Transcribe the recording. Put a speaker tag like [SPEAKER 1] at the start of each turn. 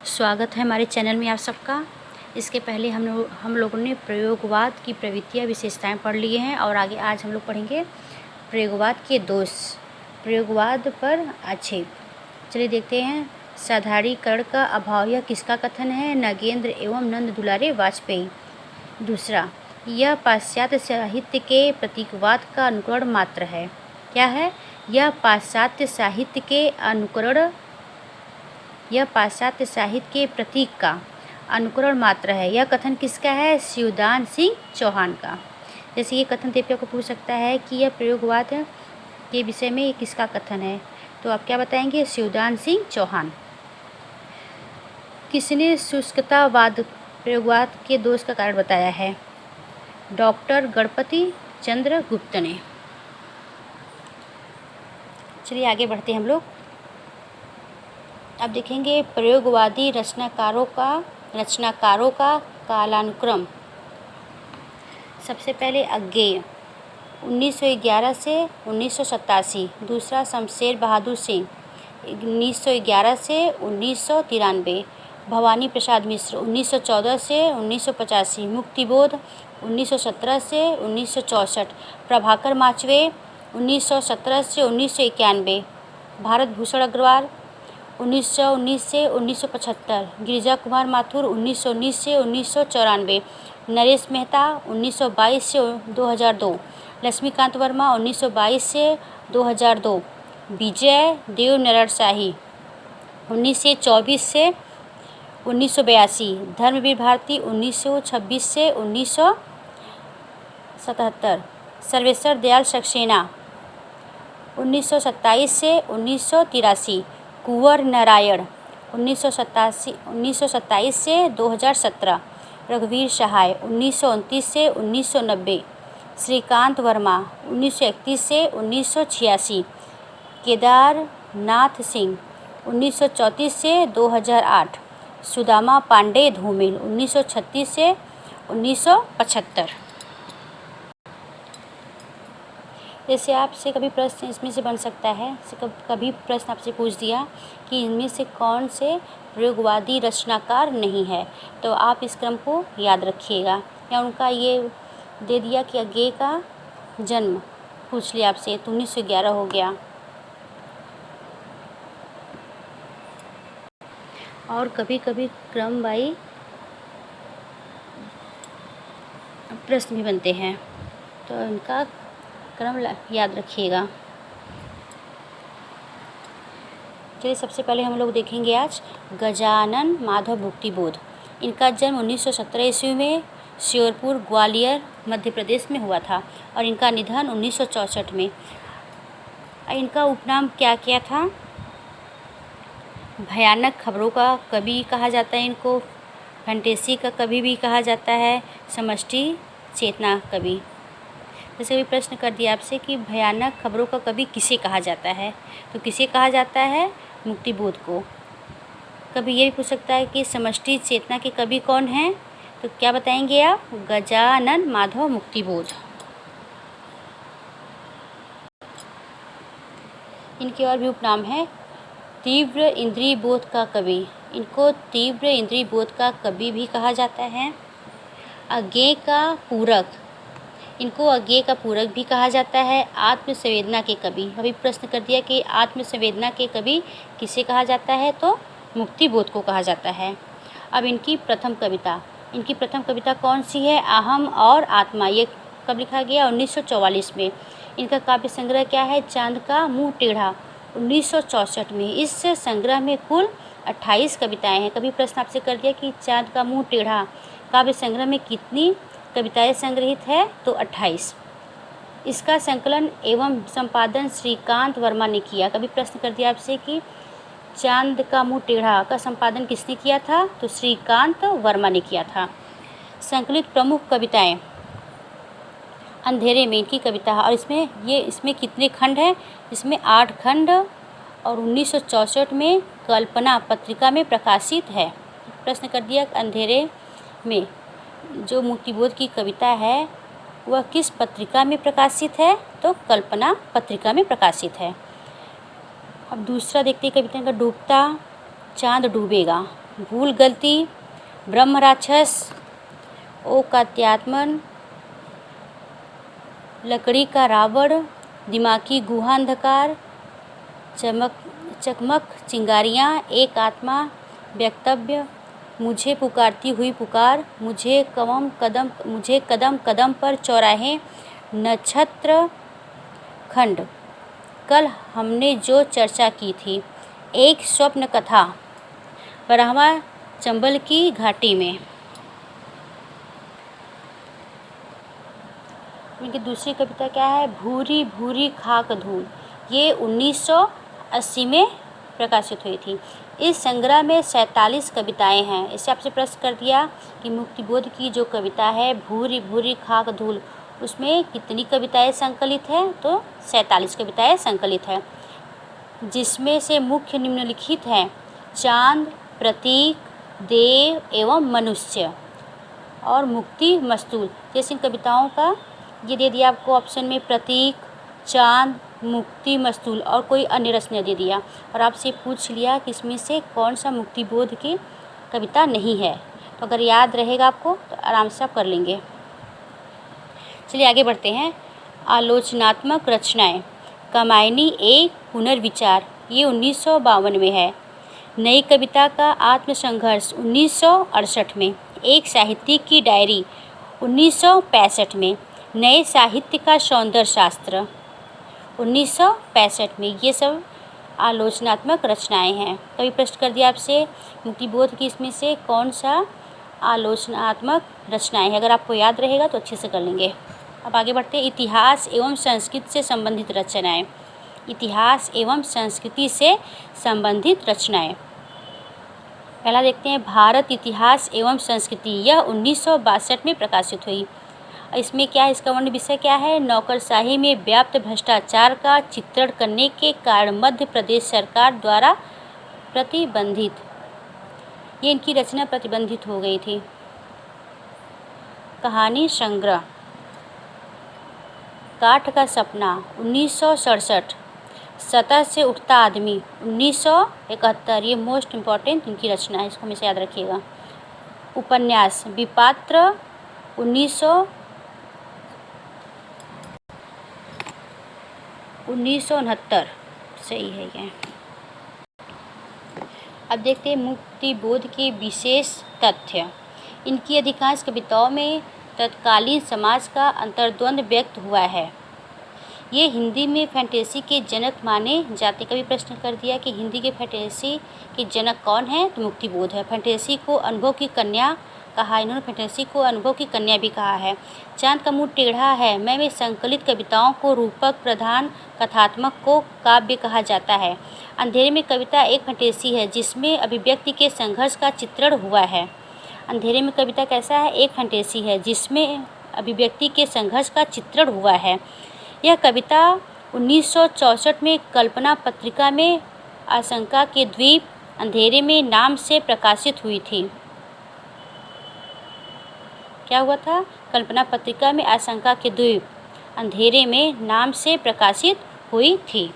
[SPEAKER 1] स्वागत है हमारे चैनल में आप सबका। इसके पहले हम लोगों ने प्रयोगवाद की प्रवृत्तियाँ विशेषताएं पढ़ लिए हैं और आगे आज हम लोग पढ़ेंगे प्रयोगवाद के दोष, प्रयोगवाद पर आक्षेप। चलिए देखते हैं। साधारणीकरण का अभाव, यह किसका कथन है? नागेंद्र एवं नंद दुलारे वाजपेयी। दूसरा, यह पाश्चात्य साहित्य के प्रतीकवाद का अनुकरण मात्र है। क्या है? यह पाश्चात्य साहित्य के अनुकरण, यह पाश्चात्य साहित्य के प्रतीक का अनुकरण मात्र है। यह कथन किसका है? शिवदान सिंह चौहान का। जैसे ये कथन देवता को पूछ सकता है कि यह प्रयोगवाद के विषय में किसका कथन है, तो आप क्या बताएंगे? शिवदान सिंह चौहान। किसने शुष्कतावाद प्रयोगवाद के दोष का कारण बताया है? डॉक्टर गणपति चंद्र गुप्त ने। चलिए आगे बढ़ते हैं हम लोग। अब देखेंगे प्रयोगवादी रचनाकारों का कालानुक्रम। सबसे पहले अज्ञेय 1911 से 1987। दूसरा शमशेर बहादुर सिंह 1911 से 1993। भवानी प्रसाद मिश्र 1914 से 1985। मुक्तिबोध 1917 से 1964। प्रभाकर माचवे 1917 से 1991। भारत भूषण अग्रवाल 1919 से 1975। गिरिजा कुमार माथुर 1919 से 1994। नरेश मेहता 1922 से 2002। लक्ष्मीकांत वर्मा 1922 से 2002। विजय देव नारायण शाही 1924 से 1982। धर्मवीर भारती 1926 से 1977। सर्वेश्वर दयाल सक्सेना 1927 से 1983। कुंवर नारायण 1927 से 2017। रघुवीर सहाय 1929 से 1990। श्रीकांत वर्मा 1931 से 1986। केदारनाथ सिंह 1934 से 2008। सुदामा पांडे धूमिल 1936 से 1975। जैसे आपसे कभी प्रश्न इसमें से बन सकता है, कभी प्रश्न आपसे पूछ दिया कि इनमें से कौन से प्रयोगवादी रचनाकार नहीं है, तो आप इस क्रम को याद रखिएगा। या उनका ये दे दिया कि अज्ञेय का जन्म पूछ लिया आपसे, तो 1911 हो गया। और कभी कभी क्रम बाई प्रश्न भी बनते हैं, तो इनका क्रम याद रखिएगा। चलिए सबसे पहले हम लोग देखेंगे आज गजानन माधव मुक्तिबोध। इनका जन्म 1917 ईस्वी में श्योरपुर ग्वालियर मध्य प्रदेश में हुआ था और इनका निधन 1964 में। इनका उपनाम क्या क्या था? भयानक खबरों का कवि कहा जाता है इनको, फैंटेसी का कवि भी कहा जाता है, समष्टि चेतना कवि। जैसे भी प्रश्न कर दिया आपसे कि भयानक खबरों का कवि किसे कहा जाता है, तो किसे कहा जाता है? मुक्तिबोध को। कभी ये भी पूछ सकता है कि समष्टि चेतना के कवि कौन हैं, तो क्या बताएंगे आप? गजानन माधव मुक्तिबोध। इनके और भी उपनाम है। तीव्र इंद्रिय बोध का कवि, इनको तीव्र इंद्रिय बोध का कवि भी कहा जाता है। अज्ञेय का पूरक, इनको अज्ञेय का पूरक भी कहा जाता है। आत्मसंवेदना के कवि, अभी प्रश्न कर दिया कि आत्मसंवेदना के कवि किसे कहा जाता है, तो मुक्तिबोध को कहा जाता है। अब इनकी प्रथम कविता कौन सी है? अहम और आत्मा। ये कब लिखा गया? 1944 में। इनका काव्य संग्रह क्या है? चांद का मुँह टेढ़ा 1964 में। इस संग्रह में कुल 28 कविताएँ हैं। कभी प्रश्न आपसे कर दिया कि चांद का मुँह टेढ़ा काव्य संग्रह में कितनी कविताएं संग्रहित है, तो 28। इसका संकलन एवं संपादन श्रीकांत वर्मा ने किया। कभी प्रश्न कर दिया आपसे कि चांद का मुँह टेढ़ा का संपादन किसने किया था, तो श्रीकांत वर्मा ने किया था। संकलित प्रमुख कविताएं, अंधेरे में इनकी कविता है, और इसमें कितने खंड हैं? इसमें 8 खंड और 1964 में कल्पना पत्रिका में प्रकाशित है। प्रश्न कर दिया अंधेरे में जो मुक्तिबोध की कविता है वह किस पत्रिका में प्रकाशित है, तो कल्पना पत्रिका में प्रकाशित है। अब दूसरा देखते हैं कविता का डूबता चांद डूबेगा भूल गलती, ब्रह्म राक्षस, ओ कात्यात्मन, लकड़ी का रावण, दिमागी गुहा अंधकार, चकमक चिंगारियाँ, एक आत्मा, वक्तव्य, मुझे पुकारती हुई पुकार, मुझे कदम कदम पर चौराहे, नक्षत्र खंड, कल हमने जो चर्चा की थी, एक स्वप्न कथा, ब्रह्मा चंबल की घाटी में। इनकी दूसरी कविता क्या है? भूरी भूरी खाक धूल, ये 1980 में प्रकाशित हुई थी। इस संग्रह में 47 कविताएं हैं। इससे आपसे प्रश्न कर दिया कि मुक्तिबोध की जो कविता है भूरी भूरी खाक धूल, उसमें कितनी कविताएं संकलित हैं? तो 47 कविताएं संकलित है, जिसमें से मुख्य निम्नलिखित हैं: चांद, प्रतीक, देव एवं मनुष्य और मुक्ति मस्तूल। जैसे इन कविताओं का ये दे दिया आपको ऑप्शन में, प्रतीक, चांद, मुक्ति मस्तूल और कोई अन्य रचना दे दिया, और आपसे पूछ लिया कि इसमें से कौन सा मुक्तिबोध की कविता नहीं है। तो अगर याद रहेगा आपको तो आराम से आप कर लेंगे। चलिए आगे बढ़ते हैं। आलोचनात्मक रचनाएं, कामायनी एक पुनर्विचार, ये 1952 में है। नई कविता का आत्मसंघर्ष 1968 में। एक साहित्यिक की डायरी 1965 में। नए साहित्य का सौंदर्य शास्त्र 1965 में। ये सब आलोचनात्मक रचनाएं हैं। कभी प्रश्न कर दिया आपसे मुक्तिबोध की इसमें से कौन सा आलोचनात्मक रचनाएं है, अगर आपको याद रहेगा तो अच्छे से कर लेंगे। अब आगे बढ़ते हैं। इतिहास एवं संस्कृति से संबंधित रचनाएं, इतिहास एवं संस्कृति से संबंधित रचनाएं। पहला देखते हैं, भारत इतिहास एवं संस्कृति, यह 1962 में प्रकाशित हुई। इसमें क्या है, इसका वर्ण विषय क्या है? नौकरशाही में व्याप्त भ्रष्टाचार का चित्रण करने के कारण मध्य प्रदेश सरकार द्वारा प्रतिबंधित, ये इनकी रचना प्रतिबंधित हो गई थी। कहानी संग्रह, काठ का सपना 1967, सतह से उठता आदमी 1971, ये मोस्ट इम्पॉर्टेंट इनकी रचना है, इसको हमेशा याद रखिएगा। उपन्यास विपात्र 1969, सही है ये। अब देखते हैं मुक्तिबोध के विशेष तथ्य। इनकी अधिकांश कविताओं में तत्कालीन समाज का अंतर्द्वंद व्यक्त हुआ है। ये हिंदी में फैंटेसी के जनक माने जाते। कभी प्रश्न कर दिया कि हिंदी के फैंटेसी के जनक कौन है, तो मुक्तिबोध है। फैंटेसी को अनुभव की कन्या कहा, इन्होंने फैंटेसी को अनुभव की कन्या भी कहा है। चांद का मुंह टेढ़ा है में संकलित कविताओं को रूपक प्रधान कथात्मक को काव्य कहा जाता है। अंधेरे में कविता एक फैंटेसी है जिसमें अभिव्यक्ति के संघर्ष का चित्रण हुआ है। अंधेरे में कविता कैसा है? एक फैंटेसी है जिसमें अभिव्यक्ति के संघर्ष का चित्रण हुआ है। यह कविता 1964 में कल्पना पत्रिका में आशंका के द्वीप अंधेरे में नाम से प्रकाशित हुई थी। क्या हुआ था? कल्पना पत्रिका में आशंका के द्वीप अंधेरे में नाम से प्रकाशित हुई थी।